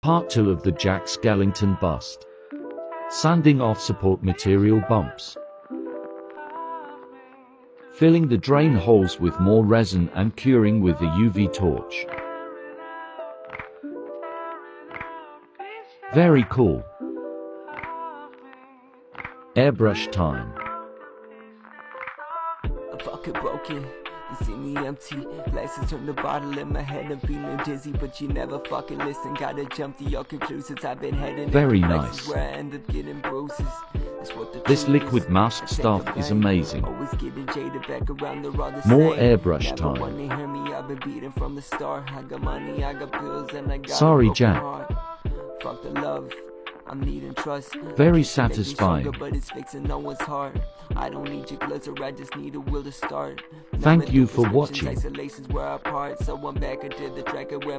Part 2 of the Jack Skellington bust. Sanding off support material bumps. Filling the drain holes with more resin and curing with a UV torch. Very cool. Airbrush time. I'm fucking broken. You see me empty, glasses turn the bottle in my head. I'm feeling dizzy, but you never fucking listen. Gotta jump to your conclusions. I've been heading very in nice. where I end up getting bruises. This liquid mask stuff is amazing. Always getting jaded back around the raw the More same. airbrush Never time. wanna hear me, I've been beating from the start. I got money, I got bills, and I got Sorry, a broken Jack. heart. Fuck the love, I'm needing trust. Very Make me satisfying. stronger, but it's fixing no one's heart. I don't need your glitter, I just need a will to start. Thank you for Prescriptions, watching. isolations were apart, so I'm back into the track of where